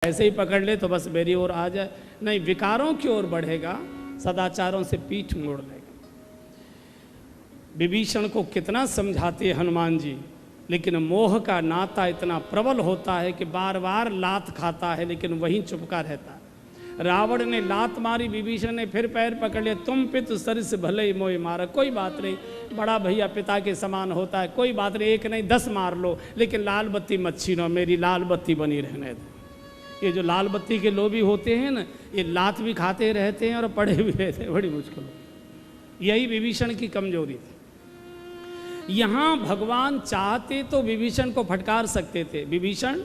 ऐसे ही पकड़ ले तो बस मेरी ओर आ जाए, नहीं विकारों की ओर बढ़ेगा, सदाचारों से पीठ मोड़ लेगा। विभीषण को कितना समझाते हनुमान जी, लेकिन मोह का नाता इतना प्रबल होता है कि बार बार लात खाता है लेकिन वहीं चुपका रहता है। रावण ने लात मारी, विभीषण ने फिर पैर पकड़ लिया, तुम पितु सरिस भले ही मोह मारा, कोई बात नहीं, बड़ा भैया पिता के समान होता है, कोई बात नहीं, एक नहीं 10 मार लो, लेकिन लाल बत्ती मत छीनो, मेरी लाल बत्ती बनी रहने दो। ये जो लाल बत्ती के लोभी होते हैं ना, ये लात भी खाते रहते हैं और पढ़े भी रहते हैं, बड़ी मुश्किल हो। यही विभीषण की कमजोरी थी। यहाँ भगवान चाहते तो विभीषण को फटकार सकते थे, विभीषण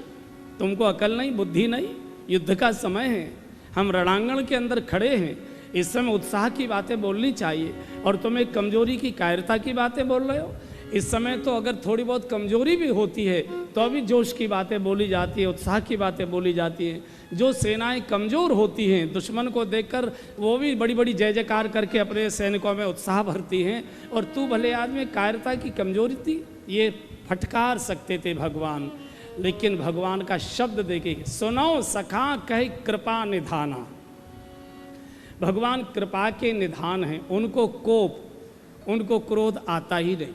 तुमको अकल नहीं, बुद्धि नहीं, युद्ध का समय है, हम रणांगण के अंदर खड़े हैं, इस समय उत्साह की बातें बोलनी चाहिए और तुम एक कमजोरी की कायरता की बातें बोल रहे हो। इस समय तो अगर थोड़ी बहुत कमजोरी भी होती है तो अभी जोश की बातें बोली जाती है, उत्साह की बातें बोली जाती हैं। जो सेनाएं कमज़ोर होती हैं, दुश्मन को देखकर वो भी बड़ी बड़ी जय जयकार करके अपने सैनिकों में उत्साह भरती हैं, और तू भले आदमी कायरता की कमजोरी थी, ये फटकार सकते थे भगवान। लेकिन भगवान का शब्द देखिए, सुनो सखा कह कृपा निधाना। भगवान कृपा के निधान हैं, उनको कोप, उनको क्रोध आता ही नहीं।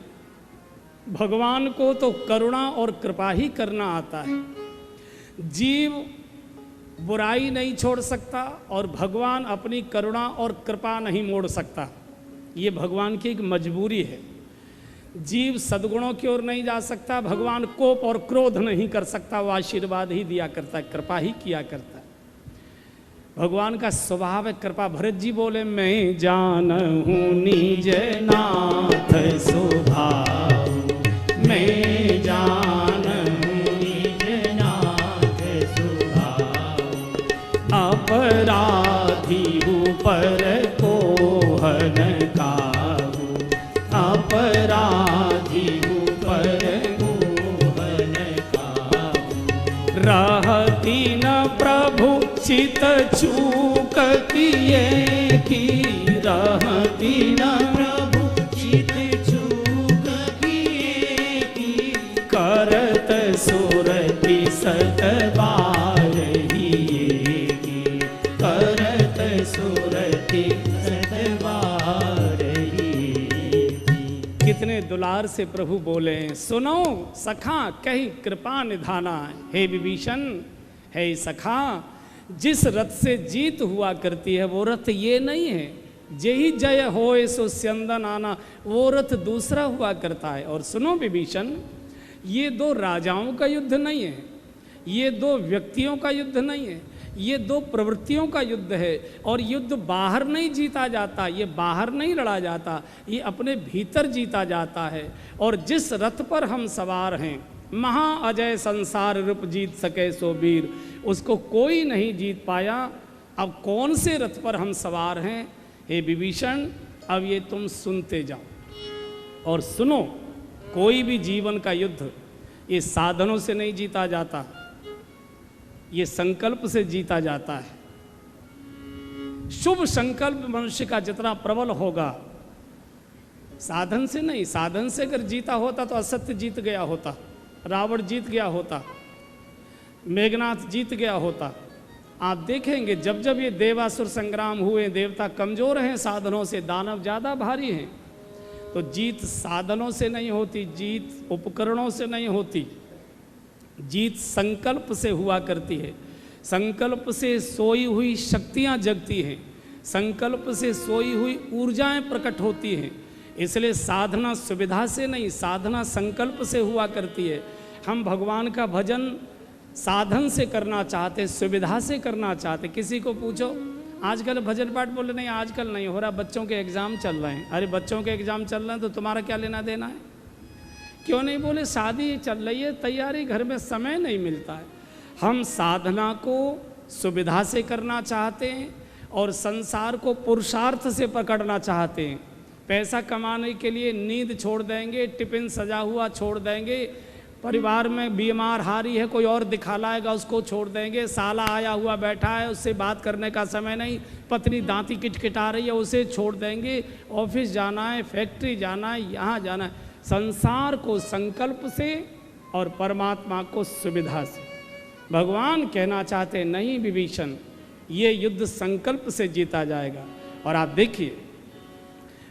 भगवान को तो करुणा और कृपा ही करना आता है। जीव बुराई नहीं छोड़ सकता और भगवान अपनी करुणा और कृपा नहीं मोड़ सकता, ये भगवान की एक मजबूरी है। जीव सद्गुणों की ओर नहीं जा सकता, भगवान कोप और क्रोध नहीं कर सकता, वो आशीर्वाद ही दिया करता है, कृपा ही किया करता है। भगवान का स्वभाव है कृपा। भरत जी बोले, मैं जानहूं निज नाथ स्वभाव, मैं जानहूं निज नाथ स्वभाव, अपराधी ऊपर कोहन काहू, अपराधी ऊपर कोहन काहू, रहती न प्रभु चित चूक किए की, रहती न प्रभु चित चूक किए की, करत सुरति सतबार ही की, करत सुरति सतबार ही। कितने दुलार से प्रभु बोले, सुनो सखा कही कृपा निधाना। हे विभीषण, हे सखा, जिस रथ से जीत हुआ करती है वो रथ ये नहीं है, जेहि जय होए सो स्यंदन आना, वो रथ दूसरा हुआ करता है। और सुनो विभीषण, ये दो राजाओं का युद्ध नहीं है, ये दो व्यक्तियों का युद्ध नहीं है, ये दो प्रवृत्तियों का युद्ध है। और युद्ध बाहर नहीं जीता जाता, ये बाहर नहीं लड़ा जाता, ये अपने भीतर जीता जाता है। और जिस रथ पर हम सवार हैं, महा अजय संसार रूप जीत सके सो वीर, उसको कोई नहीं जीत पाया। अब कौन से रथ पर हम सवार हैं? हे विभीषण, अब ये तुम सुनते जाओ और सुनो। कोई भी जीवन का युद्ध ये साधनों से नहीं जीता जाता, ये संकल्प से जीता जाता है। शुभ संकल्प मनुष्य का जितना प्रबल होगा, साधन से नहीं। साधन से अगर जीता होता तो असत्य जीत गया होता, रावण जीत गया होता, मेघनाथ जीत गया होता। आप देखेंगे जब जब ये देवासुर संग्राम हुए, देवता कमजोर हैं साधनों से, दानव ज़्यादा भारी हैं, तो जीत साधनों से नहीं होती, जीत उपकरणों से नहीं होती, जीत संकल्प से हुआ करती है। संकल्प से सोई हुई शक्तियाँ जगती हैं, संकल्प से सोई हुई ऊर्जाएं प्रकट होती हैं। इसलिए साधना सुविधा से नहीं, साधना संकल्प से हुआ करती है। हम भगवान का भजन साधन से करना चाहते, सुविधा से करना चाहते। किसी को पूछो आजकल भजन पाठ, बोले नहीं आजकल नहीं हो रहा, बच्चों के एग्ज़ाम चल रहे हैं। अरे बच्चों के एग्ज़ाम चल रहे हैं तो तुम्हारा क्या लेना देना है? क्यों नहीं? बोले शादी चल रही है, तैयारी, घर में समय नहीं मिलता है। हम साधना को सुविधा से करना चाहते हैं और संसार को पुरुषार्थ से पकड़ना चाहते हैं। पैसा कमाने के लिए नींद छोड़ देंगे, टिफिन सजा हुआ छोड़ देंगे, परिवार में बीमार हारी है कोई और दिखा लाएगा उसको छोड़ देंगे, साला आया हुआ बैठा है उससे बात करने का समय नहीं, पत्नी दांती किटकिटा रही है उसे छोड़ देंगे, ऑफिस जाना है, फैक्ट्री जाना है, यहाँ जाना है। संसार को संकल्प से और परमात्मा को सुविधा से, भगवान कहना चाहते नहीं विभीषण, ये युद्ध संकल्प से जीता जाएगा। और आप देखिए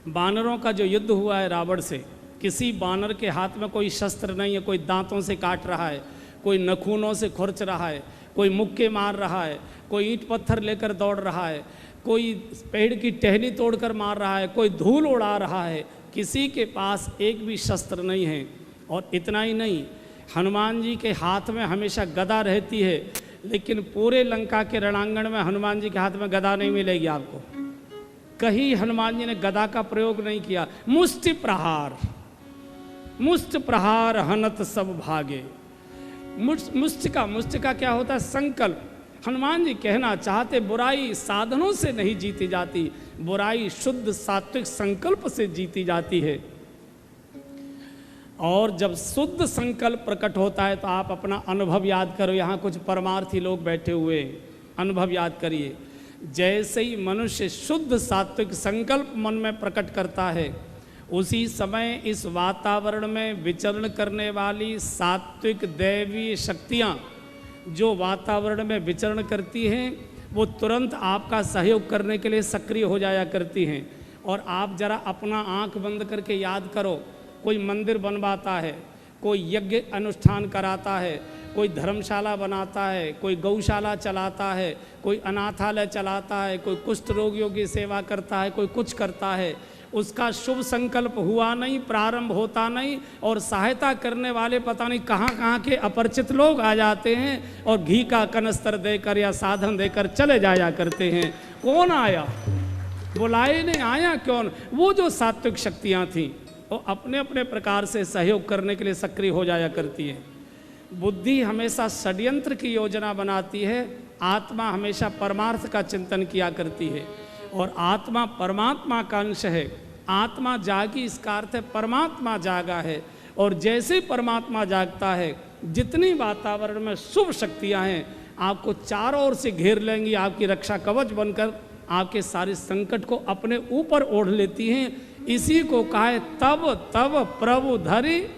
बानरों का जो युद्ध हुआ है रावण से, किसी बानर के हाथ में कोई शस्त्र नहीं है, कोई दांतों से काट रहा है, कोई नखूनों से खुरच रहा है, कोई मुक्के मार रहा है, कोई ईंट पत्थर लेकर दौड़ रहा है, कोई पेड़ की टहनी तोड़कर मार रहा है, कोई धूल उड़ा रहा है, किसी के पास एक भी शस्त्र नहीं है। और इतना ही नहीं, हनुमान जी के हाथ में हमेशा गदा रहती है, लेकिन पूरे लंका के रणांगण में हनुमान जी के हाथ में गदा नहीं मिलेगी आपको। कहीं हनुमान जी ने गदा का प्रयोग नहीं किया। मुष्टि प्रहार हनत सब भागे। मुष्टि का क्या होता है? संकल्प। हनुमान जी कहना चाहते बुराई साधनों से नहीं जीती जाती, बुराई शुद्ध सात्विक संकल्प से जीती जाती है। और जब शुद्ध संकल्प प्रकट होता है तो आप अपना अनुभव याद करो। यहाँ कुछ परमार्थी लोग बैठे हुए, अनुभव याद करिए। जैसे ही मनुष्य शुद्ध सात्विक संकल्प मन में प्रकट करता है, उसी समय इस वातावरण में विचरण करने वाली सात्विक दैवीय शक्तियाँ जो वातावरण में विचरण करती हैं, वो तुरंत आपका सहयोग करने के लिए सक्रिय हो जाया करती हैं। और आप जरा अपना आंख बंद करके याद करो, कोई मंदिर बनवाता है, कोई यज्ञ अनुष्ठान कराता है, कोई धर्मशाला बनाता है, कोई गौशाला चलाता है, कोई अनाथालय चलाता है, कोई कुष्ठ रोगियों की सेवा करता है, कोई कुछ करता है, उसका शुभ संकल्प हुआ नहीं, प्रारंभ होता नहीं, और सहायता करने वाले पता नहीं कहाँ के अपरिचित लोग आ जाते हैं और घी का कनस्तर देकर या साधन देकर चले जाया करते हैं। कौन आया? बुलाए नहीं, आया कौन? वो जो सात्विक शक्तियाँ थीं वो अपने अपने प्रकार से सहयोग करने के लिए सक्रिय हो जाया करती है। बुद्धि हमेशा षड्यंत्र की योजना बनाती है, आत्मा हमेशा परमार्थ का चिंतन किया करती है। और आत्मा परमात्मा का अंश है। आत्मा जागी, इसका अर्थ है परमात्मा जागा है। और जैसे परमात्मा जागता है, जितनी वातावरण में शुभ शक्तियां हैं आपको चारों ओर से घेर लेंगी, आपकी रक्षा कवच बनकर आपके सारे संकट को अपने ऊपर ओढ़ लेती हैं। इसी को कहा है तब तब प्रभु धरि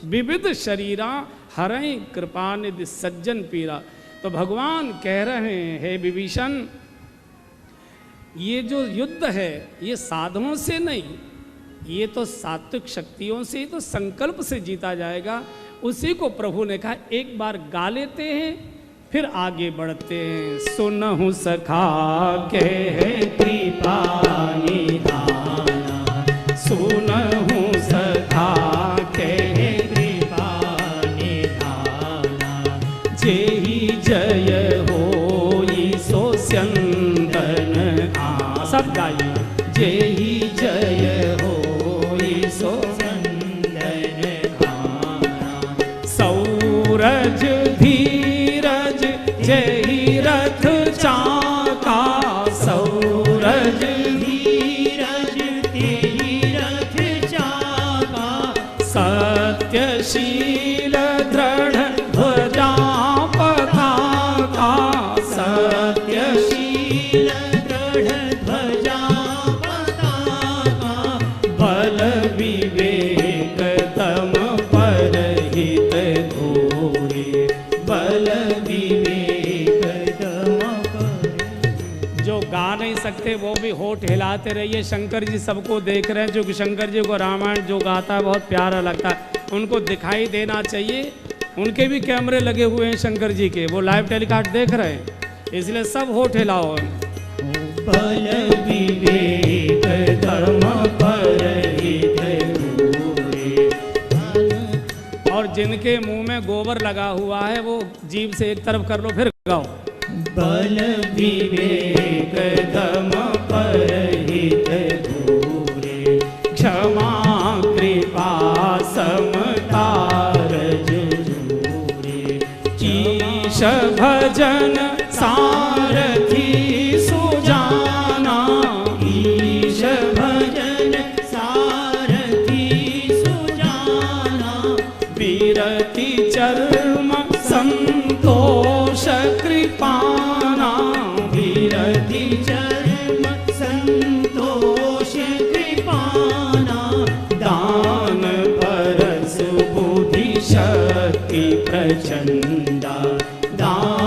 विविध शरीरा हरई कृपा निधि सज्जन पीरा। तो भगवान कह रहे हैं, हे विभीषण, ये जो युद्ध है ये साधनों से नहीं, ये तो सात्विक शक्तियों से, तो संकल्प से जीता जाएगा। उसी को प्रभु ने कहा एक बार गा लेते हैं फिर आगे बढ़ते हैं। सुनहु सखा कहे कृपा निधाना, सुनहु सखा कहे कृपा निधाना, जेहि जय होई सो स्यंदन आ। सब गाइए, जेहि जय होई सो स्यंदन आना, सौरज धीरज जेहि रथ चाका, सौरज धीरज तेहि रथ चाका, सत्यशील दृढ़ ध्वजा पताका, सत्यशील दृढ़ ध्वजा पताका, बल विवेक तम परहित घोरे, बल विवेक तम पर। जो गा नहीं सकते वो भी होठ हिलाते रहिए। शंकर जी सबको देख रहे हैं, जो कि शंकर जी को रामायण जो गाता है बहुत प्यारा लगता है, उनको दिखाई देना चाहिए। उनके भी कैमरे लगे हुए हैं शंकर जी के, वो लाइव टेलीकास्ट देख रहे हैं, इसलिए सब होठ हिलाओ। बल विवेक धर्म परहित घोरे, और जिनके मुंह में गोबर लगा हुआ है वो जीभ से एक तरफ कर लो फिर गाओ। बल विवेक धर्म परहित घोरे, क्षमा कृपा समता रज जोरे, ईश भजन सारथी सुजाना, ईश भजन सारथी सुजाना, विरति चर्म संतोष कृपाना, विरति चर्म संतोष कृपाना, दान परस बुद्धि शक्ति प्रचंडा, दान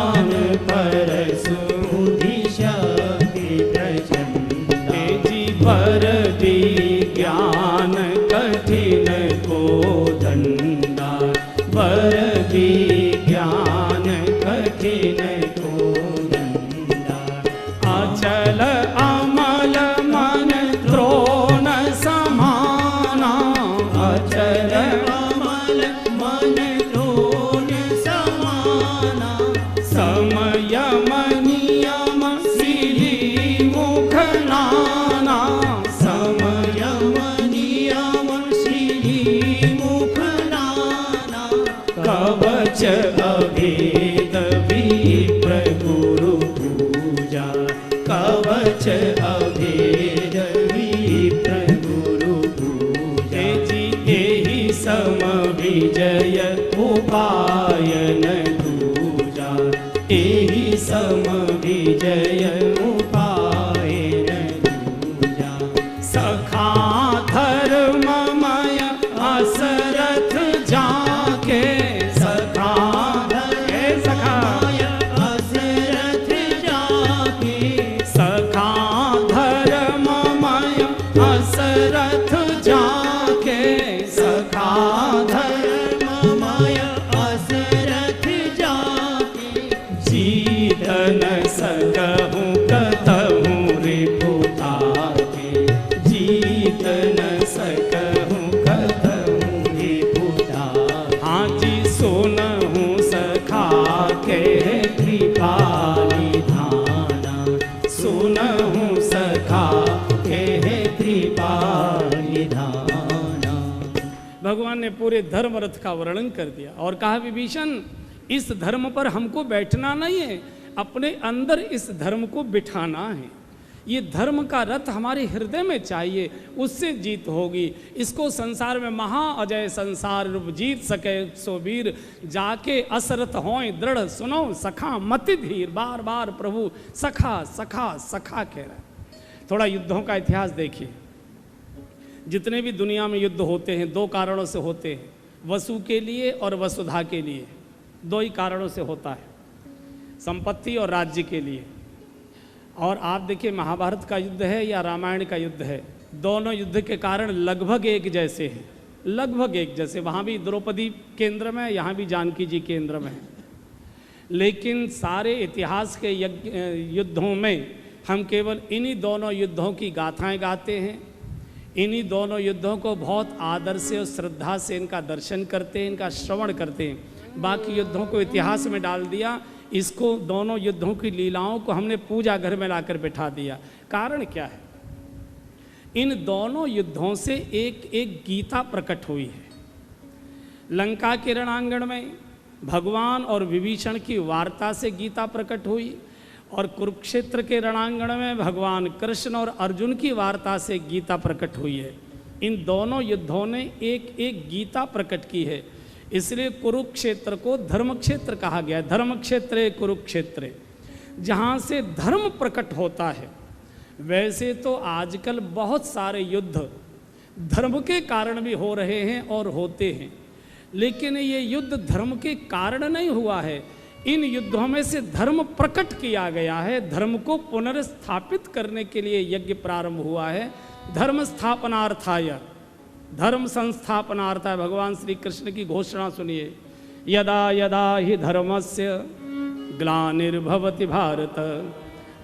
विजय उपाय दूजा। सखा धर्ममय असरथ जाके, सखा धर्ममय असरथ जाके, सखा धर्ममय असरथ जाके, सखा धर्ममय असरथ जाके। जीत न सकहूँ कतहूँ रिपुता के, जीत न सकहूँ कतहूँ रिपुता। हाँ जी सुनहूँ सखा के कृपा निधाना, सुनहूँ सखा के कृपा निधाना। भगवान ने पूरे धर्म रथ का वर्णन कर दिया और कहा विभीषण इस धर्म पर हमको बैठना नहीं है, अपने अंदर इस धर्म को बिठाना है। ये धर्म का रथ हमारे हृदय में चाहिए, उससे जीत होगी। इसको संसार में महा अजय संसार रूप जीत सके सो वीर, जाके असरथ होए दृढ़ सुनो सखा मति धीर। बार बार प्रभु सखा सखा सखा कह रहा है। थोड़ा युद्धों का इतिहास देखिए। जितने भी दुनिया में युद्ध होते हैं दो कारणों से होते हैं, वसु के लिए और वसुधा के लिए। दो ही कारणों से होता है, संपत्ति और राज्य के लिए। और आप देखिए महाभारत का युद्ध है या रामायण का युद्ध है, दोनों युद्ध के कारण लगभग एक जैसे हैं, लगभग एक जैसे। वहाँ भी द्रौपदी केंद्र में, यहाँ भी जानकी जी केंद्र में है। लेकिन सारे इतिहास के युद्धों में हम केवल इन्हीं दोनों युद्धों की गाथाएं गाते हैं, इन्हीं दोनों युद्धों को बहुत आदर से और श्रद्धा से इनका दर्शन करते हैं, इनका श्रवण करते हैं। बाकी युद्धों को इतिहास में डाल दिया, इसको दोनों युद्धों की लीलाओं को हमने पूजा घर में लाकर बिठा दिया। कारण क्या है? इन दोनों युद्धों से एक एक गीता प्रकट हुई है। लंका के रणांगण में भगवान और विभीषण की वार्ता से गीता प्रकट हुई, और कुरुक्षेत्र के रणांगण में भगवान कृष्ण और अर्जुन की वार्ता से गीता प्रकट हुई है। इन दोनों युद्धों ने एक एक गीता प्रकट की है, इसलिए कुरुक्षेत्र को धर्म क्षेत्र कहा गया। धर्म क्षेत्र कुरुक्षेत्र, जहाँ से धर्म प्रकट होता है। वैसे तो आजकल बहुत सारे युद्ध धर्म के कारण भी हो रहे हैं और होते हैं, लेकिन ये युद्ध धर्म के कारण नहीं हुआ है। इन युद्धों में से धर्म प्रकट किया गया है, धर्म को पुनर्स्थापित करने के लिए यज्ञ प्रारंभ हुआ है। धर्म स्थापनार्थाय, धर्म संस्थापनार्थाय भगवान श्री कृष्ण की घोषणा सुनिए। यदा यदा हि धर्मस्य ग्लानिर्भवति भारत,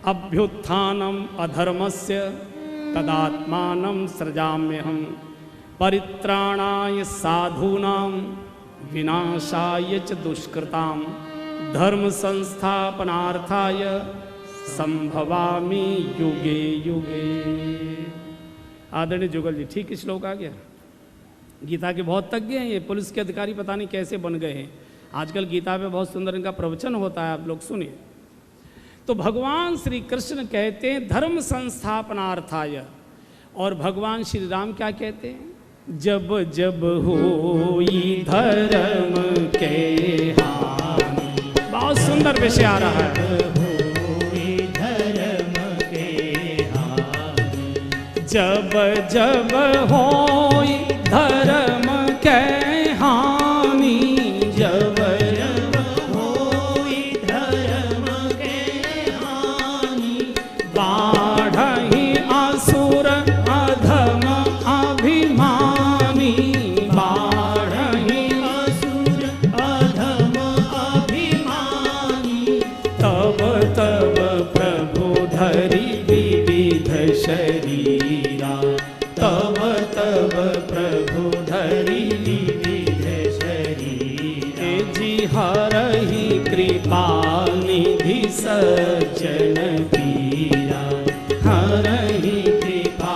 अभ्युत्थानम अधर्मस्य तदात्मानं सृजाम्यहम्, परित्राणाय साधूनां विनाशाय च दुष्कृतां, धर्म संस्थापनार्थाय संभवामि युगे युगे। आदरणीय जुगल जी, ठीक श्लोक आ गया। गीता के बहुत तज्ञ हैं ये, पुलिस के अधिकारी पता नहीं कैसे बन गए हैं। आजकल गीता में बहुत सुंदर इनका प्रवचन होता है, आप लोग सुनिए। तो भगवान श्री कृष्ण कहते हैं धर्म संस्थापनार्थाय, और भगवान श्री राम क्या कहते हैं? जब जब होई धर्म के हानि। बहुत सुंदर विषय आ रहा है। धर्म के हानि, जब जब होई धर्म के हानि, जब जब होई धर्म के हानि, बाढ़हि असुर अधम अभिमानी, बाढ़हि असुर अधम अभिमानी, तब तब प्रभु धरि विविध शरीरा, तब तब प्रभु धरि विविध शरीरा, जी हरहि कृपा निधि सज्जन पीरा, हरहि कृपा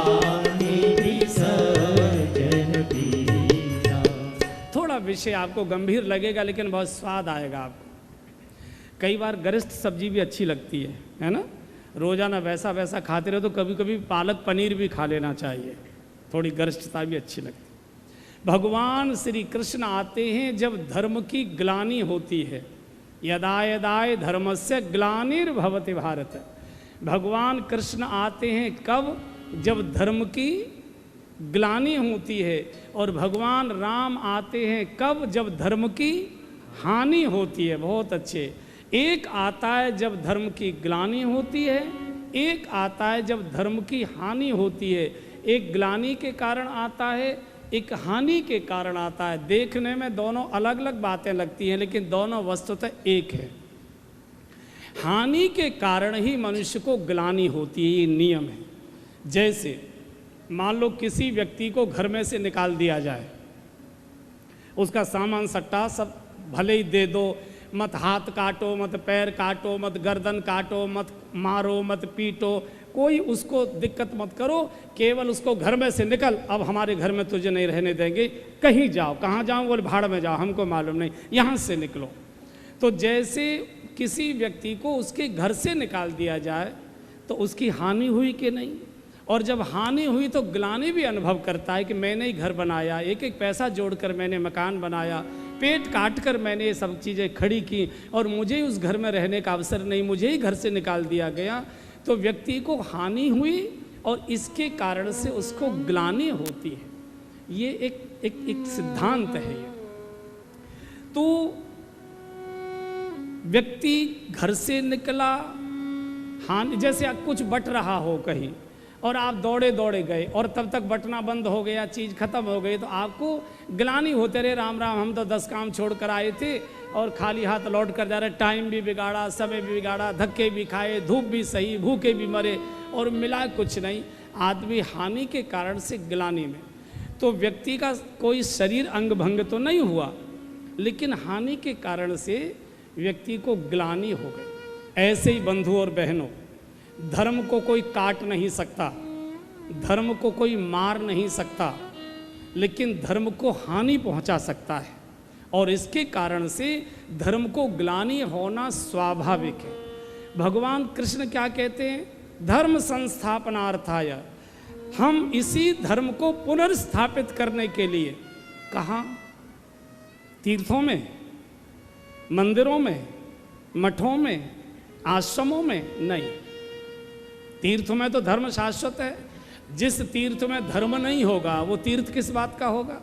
निधि सज्जन पीरा। थोड़ा विषय आपको गंभीर लगेगा लेकिन बहुत स्वाद आएगा आपको। कई बार गरिष्ठ सब्जी भी अच्छी लगती है ना? रोजाना वैसा वैसा खाते रहो तो कभी कभी पालक पनीर भी खा लेना चाहिए, थोड़ी गरिष्ठता भी अच्छी लगती है। भगवान श्री कृष्ण आते हैं जब धर्म की ग्लानि होती है, यदा यदाय धर्मस्य ग्लानिर्भवति भारत। भगवान कृष्ण आते हैं कब? जब धर्म की ग्लानि होती है। और भगवान राम आते हैं कब? जब धर्म की हानि होती है। बहुत अच्छे। एक आता है जब धर्म की ग्लानि होती है, एक आता है जब धर्म की हानि होती है। एक ग्लानि के कारण आता है, एक हानि के कारण आता है। देखने में दोनों अलग अलग बातें लगती हैं, लेकिन दोनों वस्तुतः एक है। हानि के कारण ही मनुष्य को ग्लानि होती है, ये नियम है। जैसे मान लो किसी व्यक्ति को घर में से निकाल दिया जाए, उसका सामान सट्टा सब भले ही दे दो, मत हाथ काटो, मत पैर काटो, मत गर्दन काटो, मत मारो, मत पीटो, कोई उसको दिक्कत मत करो, केवल उसको घर में से निकल, अब हमारे घर में तुझे नहीं रहने देंगे, कहीं जाओ। कहाँ जाओ? बोले भाड़ में जाओ, हमको मालूम नहीं, यहाँ से निकलो। तो जैसे किसी व्यक्ति को उसके घर से निकाल दिया जाए तो उसकी हानि हुई कि नहीं? और जब हानि हुई तो ग्लानि भी अनुभव करता है कि मैंने ही घर बनाया, एक एक पैसा जोड़कर मैंने मकान बनाया, पेट काट कर मैंने ये सब चीज़ें खड़ी की, और मुझे उस घर में रहने का अवसर नहीं, मुझे ही घर से निकाल दिया गया। तो व्यक्ति को हानि हुई और इसके कारण से उसको ग्लानि होती है। ये एक सिद्धांत है ये। तो व्यक्ति घर से निकला, हानि, जैसे कुछ बट रहा हो कहीं और आप दौड़े दौड़े गए और तब तक बटना बंद हो गया, चीज़ खत्म हो गई, तो आपको ग्लानि होते रहे, राम राम हम तो 10 काम छोड़ कर आए थे और खाली हाथ लौट कर जा रहे, टाइम भी बिगाड़ा, समय भी बिगाड़ा, धक्के भी खाए, धूप भी सही, भूखे भी मरे और मिला कुछ नहीं। आदमी हानि के कारण से ग्लानि में। तो व्यक्ति का कोई शरीर अंग भंग तो नहीं हुआ, लेकिन हानि के कारण से व्यक्ति को ग्लानि हो गई। ऐसे ही बंधु और बहनों, धर्म को कोई काट नहीं सकता, धर्म को कोई मार नहीं सकता, लेकिन धर्म को हानि पहुंचा सकता है। और इसके कारण से धर्म को ग्लानि होना स्वाभाविक है। भगवान कृष्ण क्या कहते हैं? धर्म संस्थापनार्थाय। हम इसी धर्म को पुनर्स्थापित करने के लिए, कहाँ? तीर्थों में, मंदिरों में, मठों में, आश्रमों में नहीं। तीर्थ में तो धर्म शाश्वत है। जिस तीर्थ में धर्म नहीं होगा वो तीर्थ किस बात का होगा?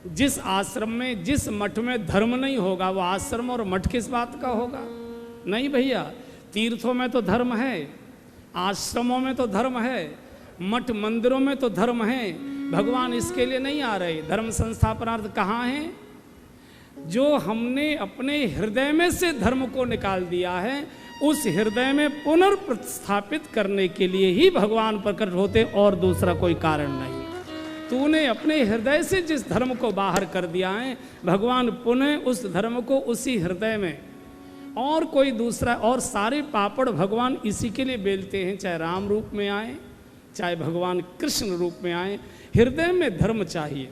जिस आश्रम में, जिस मठ में धर्म नहीं होगा वो आश्रम और मठ किस बात का होगा? नहीं भैया, तीर्थों में तो धर्म है, आश्रमों में तो धर्म है, मठ मंदिरों में तो धर्म है। भगवान इसके लिए नहीं आ रहे। धर्म संस्थापनार्थ कहाँ है? जो हमने अपने हृदय में से धर्म को निकाल दिया है, उस हृदय में पुनर्प्रतिस्थापित करने के लिए ही भगवान प्रकट होते, और दूसरा कोई कारण नहीं। तूने अपने हृदय से जिस धर्म को बाहर कर दिया है, भगवान पुनः उस धर्म को उसी हृदय में, और कोई दूसरा, और सारे पापड़ भगवान इसी के लिए बेलते हैं, चाहे राम रूप में आए, चाहे भगवान कृष्ण रूप में आए। हृदय में धर्म चाहिए।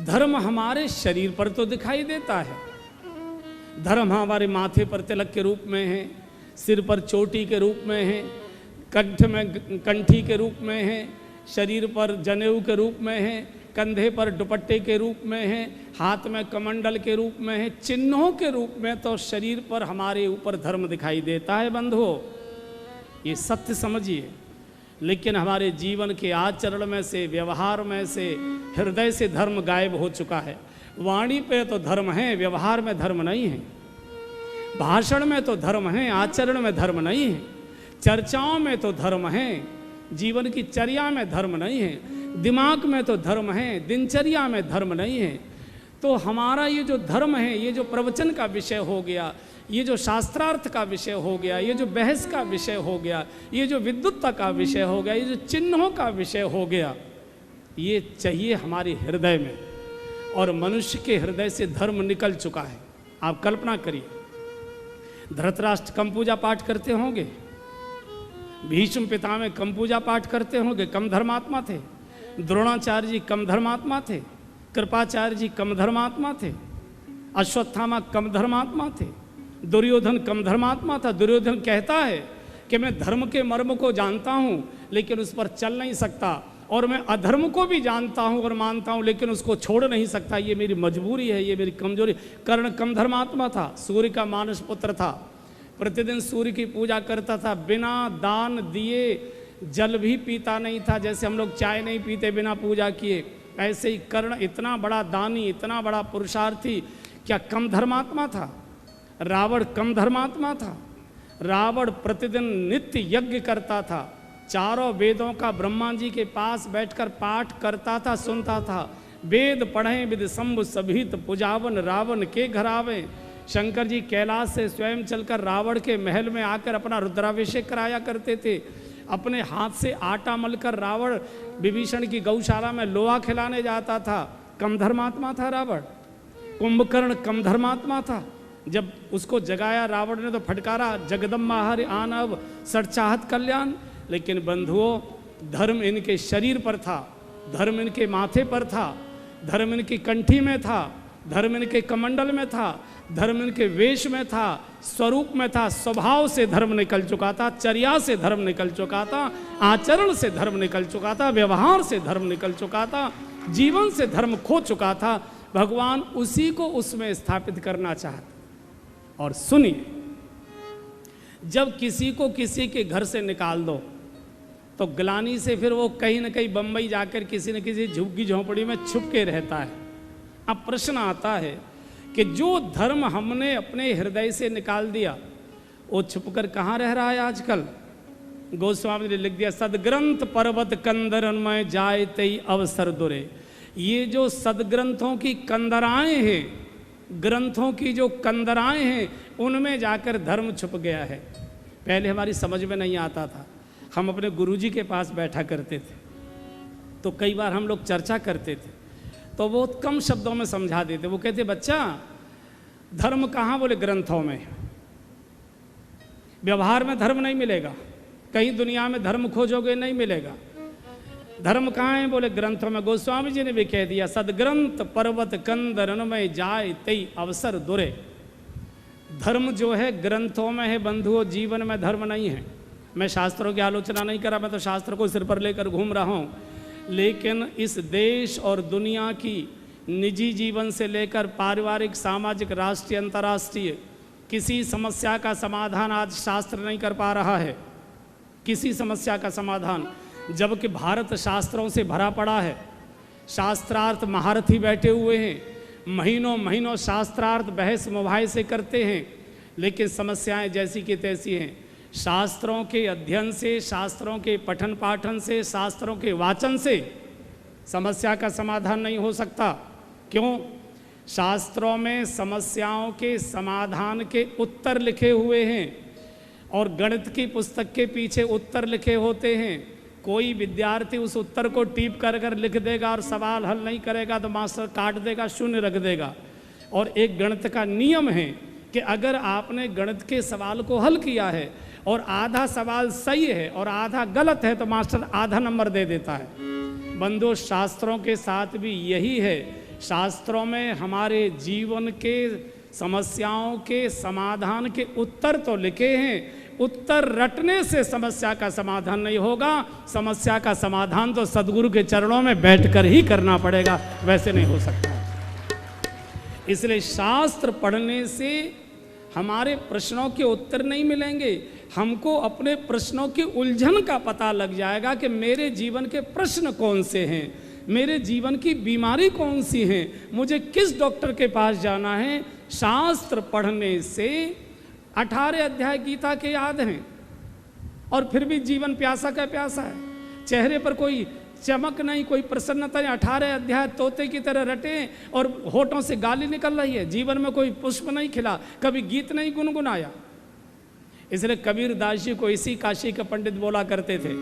धर्म हमारे शरीर पर तो दिखाई देता है, धर्म हमारे माथे पर तिलक के रूप में है, सिर पर चोटी के रूप में है, कंठ में कंठी के रूप में है, शरीर पर जनेऊ के रूप में है, कंधे पर दुपट्टे के रूप में है, हाथ में कमंडल के रूप में है, चिन्हों के रूप में तो शरीर पर हमारे ऊपर धर्म दिखाई देता है बंधुओं, ये सत्य समझिए। लेकिन हमारे जीवन के आचरण में से, व्यवहार में से, हृदय से धर्म गायब हो चुका है। वाणी पे तो धर्म है, व्यवहार में धर्म नहीं है। भाषण में तो धर्म है, आचरण में धर्म नहीं है। चर्चाओं में तो धर्म है, जीवन की चर्या में धर्म नहीं है। दिमाग में तो धर्म है, दिनचर्या में धर्म नहीं है। तो हमारा ये जो धर्म है, ये जो प्रवचन का विषय हो गया, ये जो शास्त्रार्थ का विषय हो गया, ये जो बहस का विषय हो गया, ये जो विद्वत्ता का विषय हो गया, ये जो चिन्हों का विषय हो गया, ये चाहिए हमारे हृदय में। और मनुष्य के हृदय से धर्म निकल चुका है। आप कल्पना करिए, धृतराष्ट्र कम पूजा पाठ करते होंगे, भीष्म पितामह कम पूजा पाठ करते होंगे, कम धर्मात्मा थे। द्रोणाचार्य जी कम धर्मात्मा थे, कृपाचार्य जी कम धर्मात्मा थे, अश्वत्थामा कम धर्मात्मा थे, दुर्योधन कम धर्मात्मा था। दुर्योधन कहता है कि मैं धर्म के मर्म को जानता हूँ लेकिन उस पर चल नहीं सकता, और मैं अधर्म को भी जानता हूँ और मानता हूँ, लेकिन उसको छोड़ नहीं सकता, ये मेरी मजबूरी है, ये मेरी कमजोरी। कर्ण कम धर्मात्मा था, सूर्य का मानस पुत्र था, प्रतिदिन सूर्य की पूजा करता था, बिना दान दिए जल भी पीता नहीं था। जैसे हम लोग चाय नहीं पीते बिना पूजा किए, ऐसे ही कर्ण इतना बड़ा दानी, इतना बड़ा पुरुषार्थी, क्या कम धर्मात्मा था? रावण कम धर्मात्मा था? रावण प्रतिदिन नित्य यज्ञ करता था, चारों वेदों का ब्रह्मा जी के पास बैठकर पाठ करता था, सुनता था। वेद पढ़े विद शंभु सभित पुजावन रावण के घर आवे। शंकर जी कैलाश से स्वयं चलकर रावण के महल में आकर अपना रुद्राभिषेक कराया करते थे। अपने हाथ से आटा मलकर रावण विभीषण की गौशाला में लोहा खिलाने जाता था। कम धर्मात्मा था रावण। कुंभकर्ण कम धर्मात्मा था। जब उसको जगाया रावण ने तो फटकारा, जगदम्बा हरि आन अब सट चाहत कल्याण। लेकिन बंधुओं, धर्म इनके शरीर पर था, धर्म इनके माथे पर था, धर्म इनकी कंठी में था, धर्म इनके कमंडल में था, धर्म इनके वेश में था, स्वरूप में था। स्वभाव से धर्म निकल चुका था, चर्या से धर्म निकल चुका था, आचरण से धर्म निकल चुका था, व्यवहार से धर्म निकल चुका था, जीवन से धर्म खो चुका था। भगवान उसी को उसमें स्थापित करना चाहते। और सुनिए, जब किसी को किसी के घर से निकाल दो तो ग्लानि से फिर वो कहीं ना कहीं बंबई जाकर किसी न किसी झुग्गी झोंपड़ी में छुप के रहता है। अब प्रश्न आता है कि जो धर्म हमने अपने हृदय से निकाल दिया वो छुपकर कहाँ रह रहा है आजकल? गोस्वामी ने लिख दिया, सदग्रंथ पर्वत कंदरन में जाए तई अवसर दुरे। ये जो सदग्रंथों की कंदराएं हैं, ग्रंथों की जो कंदराएं हैं, उनमें जाकर धर्म छुप गया है। पहले हमारी समझ में नहीं आता था। हम अपने गुरुजी के पास बैठा करते थे तो कई बार हम लोग चर्चा करते थे तो बहुत कम शब्दों में समझा देते। वो कहते, बच्चा धर्म कहाँ? बोले ग्रंथों में। व्यवहार में धर्म नहीं मिलेगा, कहीं दुनिया में धर्म खोजोगे नहीं मिलेगा। धर्म कहाँ है? बोले ग्रंथों में। गोस्वामी जी ने भी कह दिया, सदग्रंथ पर्वत कंदरन में जाए तई अवसर दुरे। धर्म जो है ग्रंथों में है बंधुओं, जीवन में धर्म नहीं है। मैं शास्त्रों की आलोचना नहीं कर रहा, मैं तो शास्त्र को सिर पर लेकर घूम रहा हूँ। लेकिन इस देश और दुनिया की निजी जीवन से लेकर पारिवारिक, सामाजिक, राष्ट्रीय, अंतर्राष्ट्रीय किसी समस्या का समाधान आज शास्त्र नहीं कर पा रहा है, किसी समस्या का समाधान। जबकि भारत शास्त्रों से भरा पड़ा है, शास्त्रार्थ महारथी बैठे हुए हैं, महीनों महीनों शास्त्रार्थ बहस मुबाहिसे करते हैं, लेकिन समस्याएं जैसी की तैसी हैं। शास्त्रों के अध्ययन से, शास्त्रों के पठन पाठन से, शास्त्रों के वाचन से समस्या का समाधान नहीं हो सकता। क्यों? शास्त्रों में समस्याओं के समाधान के उत्तर लिखे हुए हैं और गणित की पुस्तक के पीछे उत्तर लिखे होते हैं। कोई विद्यार्थी उस उत्तर को टीप कर लिख देगा और सवाल हल नहीं करेगा तो मास्टर काट देगा, शून्य रख देगा। और एक गणित का नियम है कि अगर आपने गणित के सवाल को हल किया है और आधा सवाल सही है और आधा गलत है तो मास्टर आधा नंबर दे देता है। बंधु, शास्त्रों के साथ भी यही है। शास्त्रों में हमारे जीवन के समस्याओं के समाधान के उत्तर तो लिखे हैं। उत्तर रटने से समस्या का समाधान नहीं होगा। समस्या का समाधान तो सदगुरु के चरणों में बैठकर ही करना पड़ेगा, वैसे नहीं हो सकता। इसलिए शास्त्र पढ़ने से हमारे प्रश्नों के उत्तर नहीं मिलेंगे, हमको अपने प्रश्नों की उलझन का पता लग जाएगा कि मेरे जीवन के प्रश्न कौन से हैं, मेरे जीवन की बीमारी कौन सी है, मुझे किस डॉक्टर के पास जाना है। शास्त्र पढ़ने से 18 अध्याय गीता के याद हैं और फिर भी जीवन प्यासा का प्यासा है, चेहरे पर कोई चमक नहीं, कोई प्रसन्नता नहीं। 18 अध्याय तोते की तरह रटे और होठों से गाली निकल रही है, जीवन में कोई पुष्प नहीं खिला, कभी गीत नहीं गुनगुनाया। इसलिए कबीरदास जी को इसी काशी के पंडित बोला करते थे।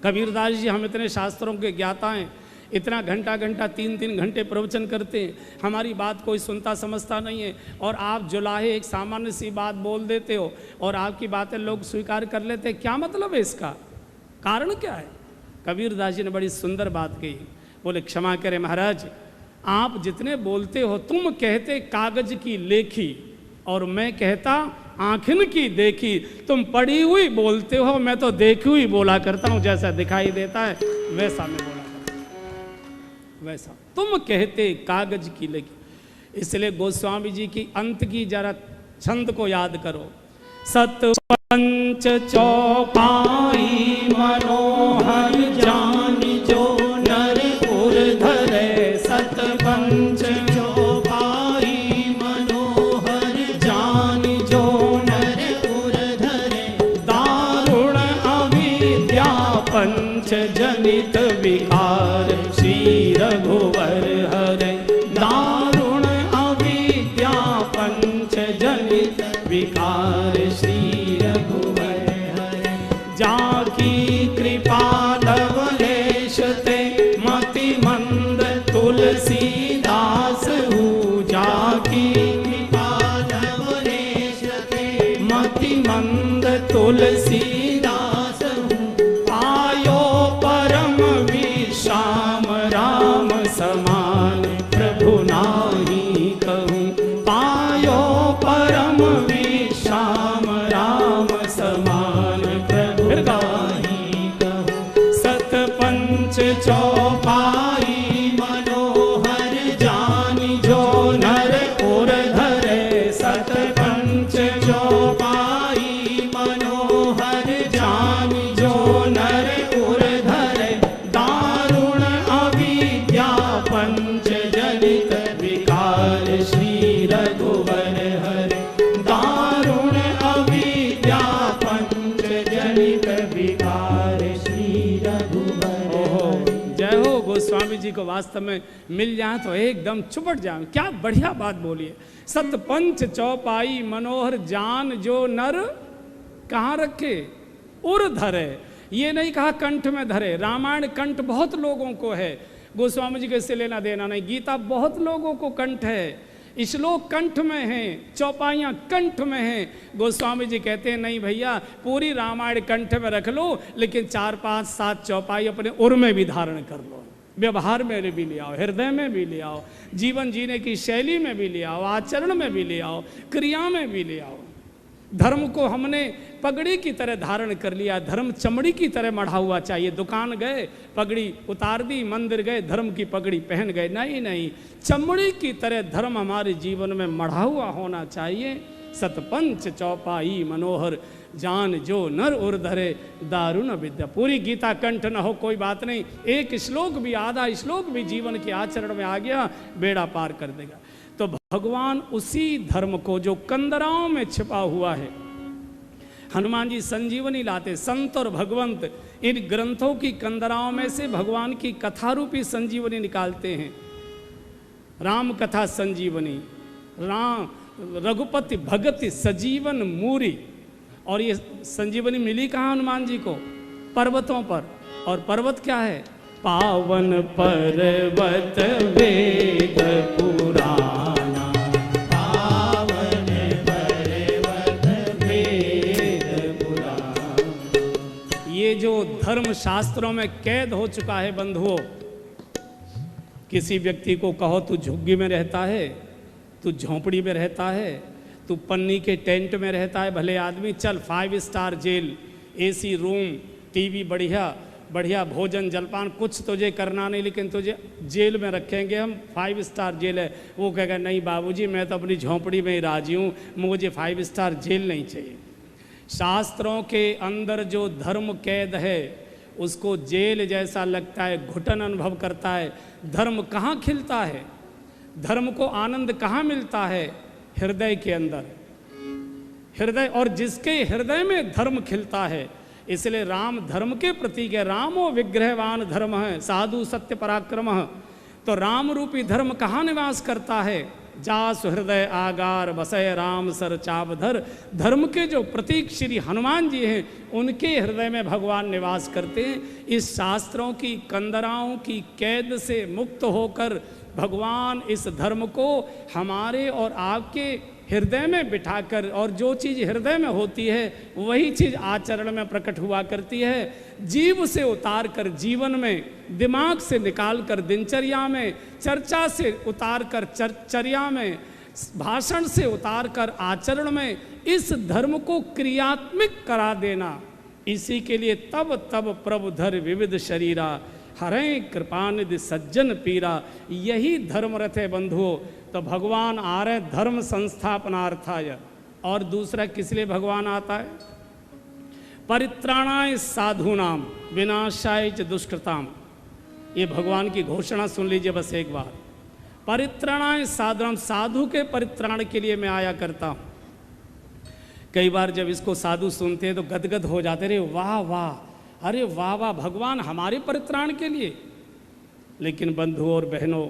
कबीरदास जी, हम इतने शास्त्रों के ज्ञाता हैं, इतना घंटा घंटा 3-3 घंटे प्रवचन करते हैं, हमारी बात कोई सुनता समझता नहीं है, और आप जुलाहे एक सामान्य सी बात बोल देते हो और आपकी बातें लोग स्वीकार कर लेते हैं। क्या मतलब है इसका? कारण क्या है? कबीरदास जी ने बड़ी सुंदर बात कही। बोले, क्षमा करें महाराज, आप जितने बोलते हो, तुम कहते कागज की लेखी और मैं कहता आँखिन की देखी, तुम पढ़ी हुई बोलते हो, मैं तो देखी हुई बोला करता हूँ, जैसा दिखाई देता है वैसा मैं बोला करता हूँ। वैसा तुम कहते कागज की लगी। इसलिए गोस्वामी जी की अंत की जरा छंद को याद करो। सतपंच चौपाई मनोहर जान जो नर उर धरे, सतपंच चौपाई मनोहर जान जो नर उर धरे, दारुण अविद्या पंच जनित विकार श्री रघुवर हरे, दारुण अविद्या पंच जनित विकार श्री रघुवर हरे, जाकी कृपा लवलेश ते मति मंद तुलसीदास हूँ, जाकी कृपा लवलेश ते मति मंद तुलसीदास हूँ, पायो परम विश्राम राम समान प्रभु नाही कहूँ, पायो परम विश्राम राम समान प्रभु नाही कहूँ, सतपंच चौपाई मनोहर जान जो नर उर धरे, सतपंच चौपाई मनोहर जान जो नर उर धरे, दारुण अविद्या पंच जनित विकार श्री रघुवर हरे, दारुण अविद्या पंच जनित विकार श्री रघुवर हरे। जय हो गोस्वामी जी को वास्तव में मिल जाए तो एकदम चुपट जाए। क्या बढ़िया बात बोलिए। सतपंच चौपाई मनोहर जान जो नर कहाँ रखे, उर धरे। ये नहीं कहा कंठ में धरे। रामायण कंठ बहुत लोगों को है, गोस्वामी जी को इससे लेना देना नहीं। गीता बहुत लोगों को कंठ है, श्लोक कंठ में है, चौपाइयाँ कंठ में हैं। गोस्वामी जी कहते हैं नहीं भैया, पूरी रामायण कंठ में रख लो, लेकिन 4 5 7 चौपाई अपने उर में भी धारण कर लो, व्यवहार में भी ले आओ, हृदय में भी ले आओ, जीवन जीने की शैली में भी ले आओ, आचरण में भी ले आओ, क्रिया में भी ले आओ। धर्म को हमने पगड़ी की तरह धारण कर लिया, धर्म चमड़ी की तरह मढ़ा हुआ चाहिए। दुकान गए, पगड़ी उतार दी, मंदिर गए, धर्म की पगड़ी पहन गए। नहीं नहीं, चमड़ी की तरह धर्म हमारे जीवन में मढ़ा हुआ होना चाहिए। सतपंच चौपाई मनोहर जान जो नर उर धरे, दारुण विद्या। पूरी गीता कंठ न हो कोई बात नहीं, एक श्लोक भी, आधा श्लोक भी जीवन के आचरण में आ गया, बेड़ा पार कर देगा। तो भगवान उसी धर्म को जो कंदराओं में छिपा हुआ है, हनुमान जी संजीवनी लाते, संत और भगवंत इन ग्रंथों की कंदराओं में से भगवान की कथा रूपी संजीवनी निकालते हैं। राम कथा संजीवनी, राम रघुपति भगति सजीवन मूरी। और ये संजीवनी मिली कहाँ हनुमान जी को? पर्वतों पर। और पर्वत क्या है? पावन पर्वत वेद पुराना, पावन पर्वत वेद पुराना। ये जो धर्म शास्त्रों में कैद हो चुका है बंधुओं, किसी व्यक्ति को कहो तू झुग्गी में रहता है, तू झोंपड़ी में रहता है, तू पन्नी के टेंट में रहता है, भले आदमी, चल 5 स्टार जेल, एसी रूम, टीवी, बढ़िया बढ़िया भोजन जलपान, कुछ तुझे करना नहीं, लेकिन तुझे जेल में रखेंगे हम, 5 स्टार जेल है। वो कहेगा नहीं बाबूजी, मैं तो अपनी झोंपड़ी में ही राजी हूँ, मुझे 5 स्टार जेल नहीं चाहिए। शास्त्रों के अंदर जो धर्म कैद है उसको जेल जैसा लगता है, घुटन अनुभव करता है। धर्म कहाँ खिलता है? धर्म को आनंद कहाँ मिलता है? हृदय के अंदर। हृदय, और जिसके हृदय में धर्म खिलता है, इसलिए राम धर्म के प्रतीक है। रामो विग्रहवान धर्म है, साधु सत्य पराक्रम। तो राम रूपी धर्म कहाँ निवास करता है? जासु हृदय आगार बसय राम सर चावधर। धर्म के जो प्रतीक श्री हनुमान जी हैं, उनके हृदय में भगवान निवास करते हैं। इस शास्त्रों की कंदराओं की कैद से मुक्त होकर भगवान इस धर्म को हमारे और आपके हृदय में बिठाकर, और जो चीज़ हृदय में होती है वही चीज़ आचरण में प्रकट हुआ करती है। जीव से उतार कर जीवन में, दिमाग से निकाल कर दिनचर्या में, चर्चा से उतार कर चर्या में, भाषण से उतार कर आचरण में, इस धर्म को क्रियात्मक करा देना, इसी के लिए तब तब प्रभु धर विविध शरीरा, हरे कृपानिधि सज्जन पीरा। यही धर्म रथ है बंधुओं। तो भगवान आ रहे धर्म संस्थापनार्थाय। और दूसरा किस लिए भगवान आता है? परित्राणाय साधूनाम विनाशाय च दुष्कृताम। ये भगवान की घोषणा सुन लीजिए बस एक बार। परित्राणाय साधूनाम, साधु के परित्राण के लिए मैं आया करता हूँ। कई बार जब इसको साधु सुनते हैं तो गदगद हो जाते, रे वाह वाह, अरे वाह वाह, भगवान हमारे परित्राण के लिए। लेकिन बंधुओं और बहनों,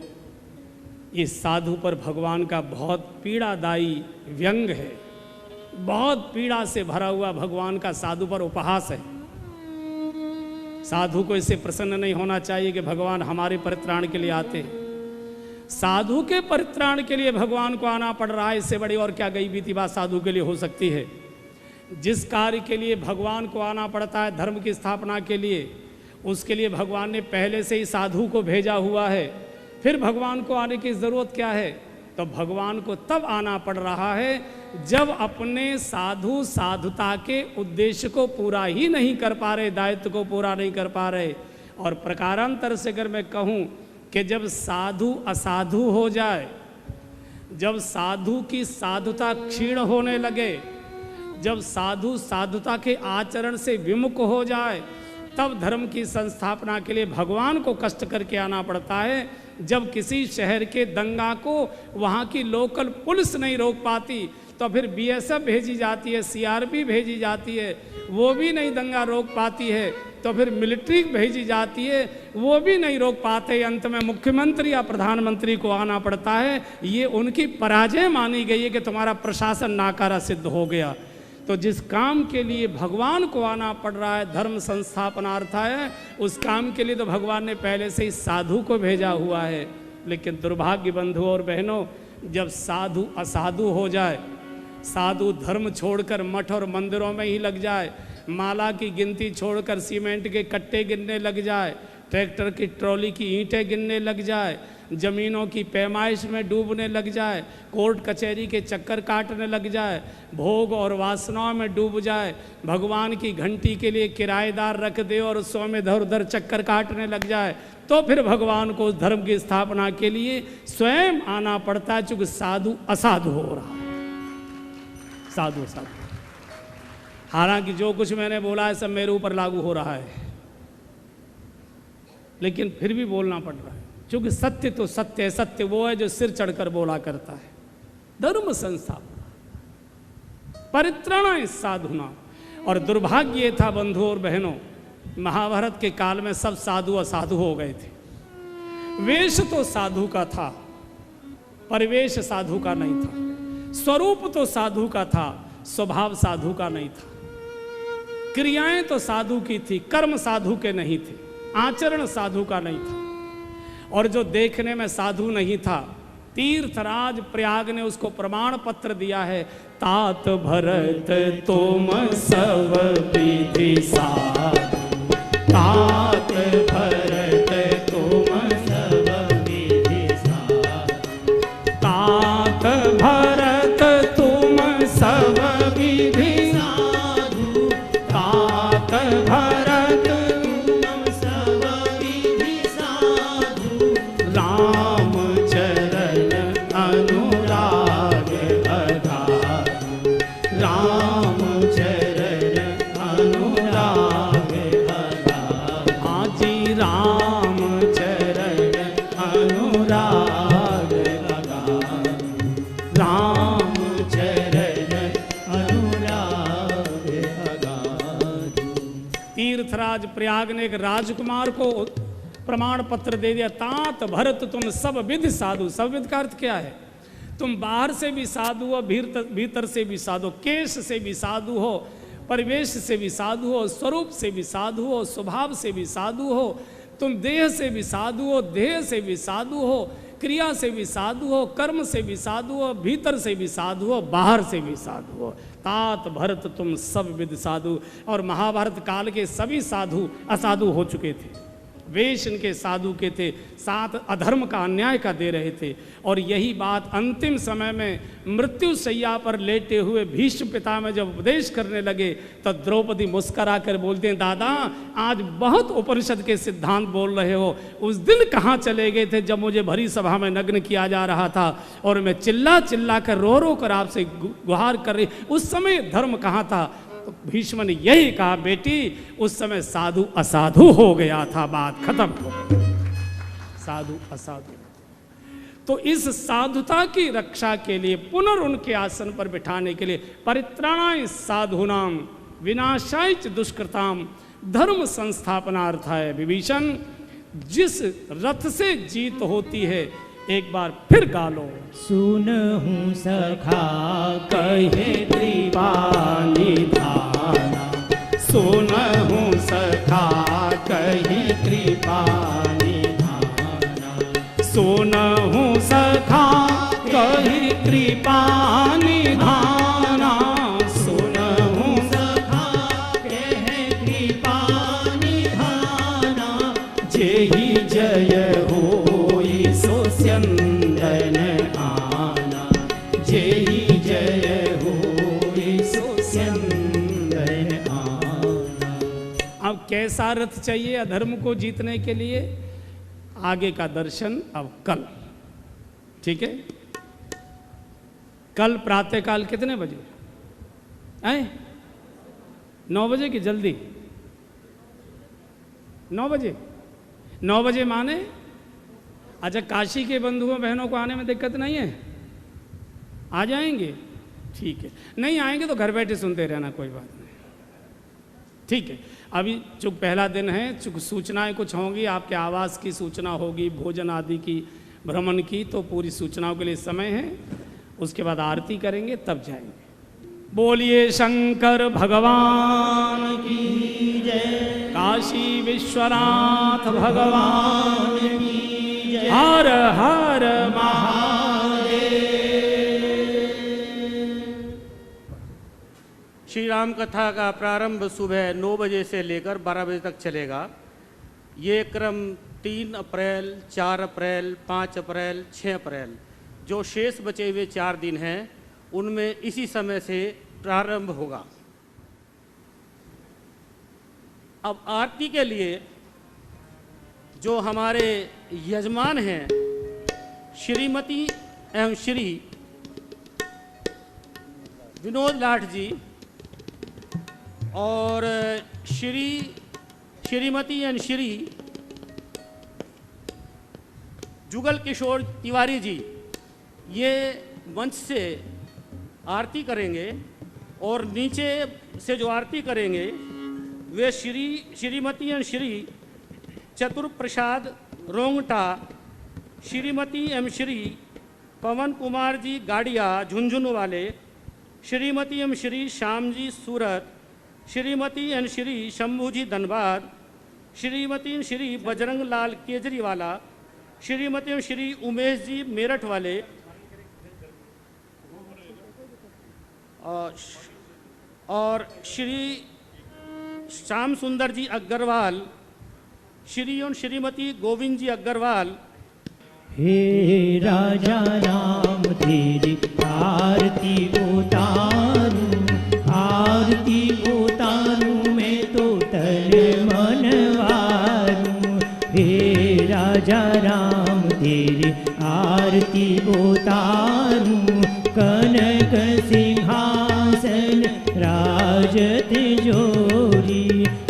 इस साधु पर भगवान का बहुत पीड़ादायी व्यंग है, बहुत पीड़ा से भरा हुआ भगवान का साधु पर उपहास है। साधु को इससे प्रसन्न नहीं होना चाहिए कि भगवान हमारे परित्राण के लिए आते हैं। साधु के परित्राण के लिए भगवान को आना पड़ रहा है, इससे बड़ी और क्या गई बीती बात साधु के लिए हो सकती है। जिस कार्य के लिए भगवान को आना पड़ता है धर्म की स्थापना के लिए, उसके लिए भगवान ने पहले से ही साधु को भेजा हुआ है। फिर भगवान को आने की ज़रूरत क्या है? तो भगवान को तब आना पड़ रहा है जब अपने साधु साधुता के उद्देश्य को पूरा ही नहीं कर पा रहे, दायित्व को पूरा नहीं कर पा रहे। और प्रकारांतर से अगर मैं कहूँ कि जब साधु असाधु हो जाए, जब साधु की साधुता क्षीण होने लगे, जब साधु साधुता के आचरण से विमुख हो जाए, तब धर्म की संस्थापना के लिए भगवान को कष्ट करके आना पड़ता है। जब किसी शहर के दंगा को वहाँ की लोकल पुलिस नहीं रोक पाती, तो फिर बीएसएफ भेजी जाती है, सीआरपी भेजी जाती है, वो भी नहीं दंगा रोक पाती है, तो फिर मिलिट्री भेजी जाती है, वो भी नहीं रोक पाते। अंत में मुख्यमंत्री या प्रधानमंत्री को आना पड़ता है। ये उनकी पराजय मानी गई है कि तुम्हारा प्रशासन नाकारा सिद्ध हो गया। तो जिस काम के लिए भगवान को आना पड़ रहा है, धर्म संस्थापनार्थ है, उस काम के लिए तो भगवान ने पहले से ही साधु को भेजा हुआ है। लेकिन दुर्भाग्य बंधुओं और बहनों, जब साधु असाधु हो जाए, साधु धर्म छोड़कर मठ और मंदिरों में ही लग जाए, माला की गिनती छोड़कर सीमेंट के कट्टे गिनने लग जाए, ट्रैक्टर की ट्रॉली की ईंटें गिनने लग जाए, जमीनों की पैमाइश में डूबने लग जाए, कोर्ट कचहरी के चक्कर काटने लग जाए, भोग और वासनाओं में डूब जाए, भगवान की घंटी के लिए किराएदार रख दे और उसमें में इधर उधर चक्कर काटने लग जाए, तो फिर भगवान को उस धर्म की स्थापना के लिए स्वयं आना पड़ता है। चूंकि साधु असाधु हो रहा है, साधु असाधु। हालांकि जो कुछ मैंने बोला है सब मेरे ऊपर लागू हो रहा है, लेकिन फिर भी बोलना पड़ रहा है, क्योंकि सत्य तो सत्य है। सत्य वो है जो सिर चढ़कर बोला करता है। धर्म संस्थापना, परित्राणाय साधुना। और दुर्भाग्य ये था बंधुओं और बहनों, महाभारत के काल में सब साधु असाधु हो गए थे। वेश तो साधु का था, परिवेश साधु का नहीं था। स्वरूप तो साधु का था, स्वभाव साधु का नहीं था। क्रियाएं तो साधु की थी, कर्म साधु के नहीं थे, आचरण साधु का नहीं था। और जो देखने में साधु नहीं था, तीर्थराज प्रयाग ने उसको प्रमाण पत्र दिया है। तात भरत तुम सब विधि साधु, तात भरत तुम सब विधि साधु, तात भरत तुम सब विधि साधु, तात भरत तुम सब विधि साधु, राम चरण अनुराग अगाधु, राम चरण अनुराग अगाधु। हाँ जी, राम चरण अनुराग अगाधु, राम चरण अनुराग अगाधु। तीर्थराज प्रयाग ने एक राजकुमार को प्रमाण पत्र दे दिया। तात भरत तुम सब विधि साधु। सब विध का अर्थ क्या है? तुम बाहर से भी साधु हो, भीतर से भी साधु, केश से भी साधु हो, परिवेश से भी साधु हो, स्वरूप से भी साधु हो, स्वभाव से भी साधु हो, तुम देह से भी साधु हो, देह से भी साधु हो, क्रिया से भी साधु हो, कर्म से भी साधु हो, भीतर से भी साधु हो, बाहर से भी साधु हो। तात भरत तुम सब विध साधु। और महाभारत काल के सभी साधु असाधु हो चुके थे। वेश इनके साधु के थे, साथ अधर्म का अन्याय का दे रहे थे। और यही बात अंतिम समय में मृत्यु शैया पर लेटे हुए भीष्म पितामह जब उपदेश करने लगे तो द्रौपदी मुस्करा कर बोलते हैं, दादा आज बहुत उपनिषद के सिद्धांत बोल रहे हो, उस दिन कहाँ चले गए थे जब मुझे भरी सभा में नग्न किया जा रहा था और मैं चिल्ला चिल्ला कर रो रो कर आपसे गुहार कर रही, उस समय धर्म कहाँ था? तो भीष्म ने यही कहा, बेटी उस समय साधु असाधु हो गया था, बात खत्म हो गई, साधु असाधु। तो इस साधुता की रक्षा के लिए पुनर्उनके आसन पर बिठाने के लिए परित्राणाय साधूनाम विनाशाय च दुष्कृताम धर्म संस्थापनार्थाय विभीषण। जिस रथ से जीत होती है एक बार फिर गा लो। सुनहु सखा कहे कृपा निधाना, सुनहु सखा कहे कृपा निधाना, सुनहु सखा कहे कृपा निधाना, सुनहु सखा कहे कृपा निधाना, जेहि जय होई सो स्यंदन आना, जेहि जय होई सो स्यंदन आना। अब कैसा रथ चाहिए अधर्म को जीतने के लिए? आगे का दर्शन अब कल, ठीक है? कल प्रातःकाल कितने बजे आए? 9 बजे की जल्दी? 9 बजे? 9 बजे माने अच्छा, काशी के बंधुओं बहनों को आने में दिक्कत नहीं है? आ जाएंगे? ठीक है, नहीं आएंगे तो घर बैठे सुनते रहना, कोई बात नहीं, ठीक है। अभी चूँकि पहला दिन है, चूँकि सूचनाएं कुछ होंगी, आपके आवास की सूचना होगी, भोजन आदि की, भ्रमण की, तो पूरी सूचनाओं के लिए समय है। उसके बाद आरती करेंगे तब जाएंगे। बोलिए शंकर भगवान की जय, काशी विश्वनाथ भगवान की जय, हर हर महादेव। श्री राम कथा का प्रारंभ सुबह 9 बजे से लेकर 12 बजे तक चलेगा। ये क्रम 3 अप्रैल, 4 अप्रैल, 5 अप्रैल, 6 अप्रैल, जो शेष बचे हुए 4 दिन हैं उनमें इसी समय से प्रारंभ होगा। अब आरती के लिए जो हमारे यजमान हैं श्रीमती एवं श्री विनोद लाठ जी और श्रीमती एवं श्री जुगल किशोर तिवारी जी, ये मंच से आरती करेंगे और नीचे से जो आरती करेंगे वे श्रीमती एवं श्री चतुर प्रसाद रोंगटा, श्रीमती एवं श्री पवन कुमार जी गाड़िया झुंझुनू वाले, श्रीमती एवं श्री श्याम जी सूरत, श्रीमती एवं श्री शंभू जी धनबाद, श्रीमती एवं श्री बजरंग लाल केजरीवाला, श्रीमती एवं श्री उमेश जी मेरठ वाले, और श्री श्याम सुंदर जी अग्रवाल, श्री एवं श्रीमती गोविंद जी अग्रवाल। हे राजा राम तेरी आरती उतारूं, आरती उतारूं मैं तो तन मन वारूं। हे राजा राम तेरी आरती उतारूं, कनक सिंहासन राजत जोरी,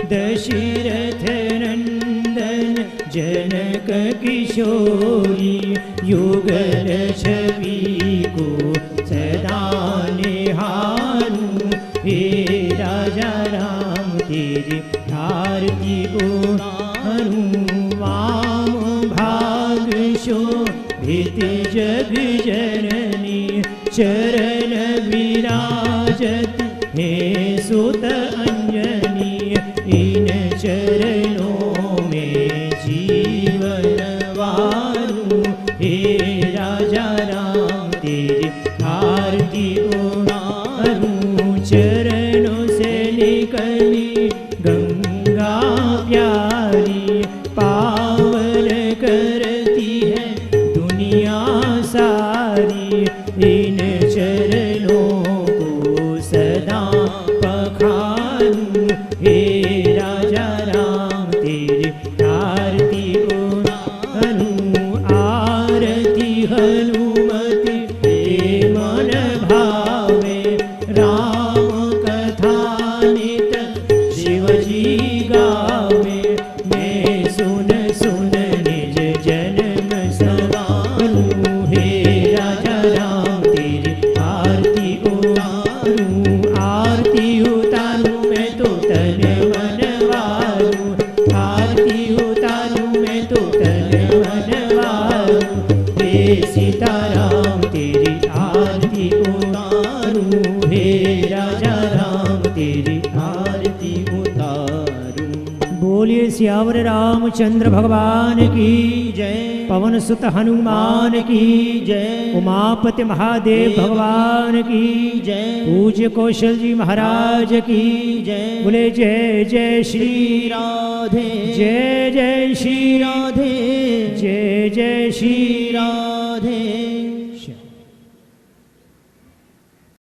दशरथ नंदन जनक किशोरी, युगल छवि को सदा निहारूं। हे राजा राम तेरी आरती उतारूं, वाम भाग शोभित जग जननी, चरण विराजत हे सुत अंजनी, इन चरणों में जीवन वारूं। हे राजा राम तेरी आरती उतारूं, चरणों से निकली गंगा प्यारी, हे राजा राम तेरी आरती उतारूं आरती हनुमति हे मन भावे राम कथा नित शिव जी गावे मैं सुन सुन निज जन्म सवारूं हे राजा राम तेरी आरती उतारूं मैं तो तन मन वारूं आरती उतारूं मैं तो तन मन वारूं हे सीताराम तेरी आरती उतारूं हे राजा राम तेरी आरती उतारूं। बोलिए सियावर रामचंद्र भगवान की जय, पवन सुत हनुमान की जय, उमापति महादेव भगवान की जय, पूज्य कौशल जी महाराज की जय। बोले जय जय श्री राधे, जय जय श्री राधे, जय जय श्री राधे।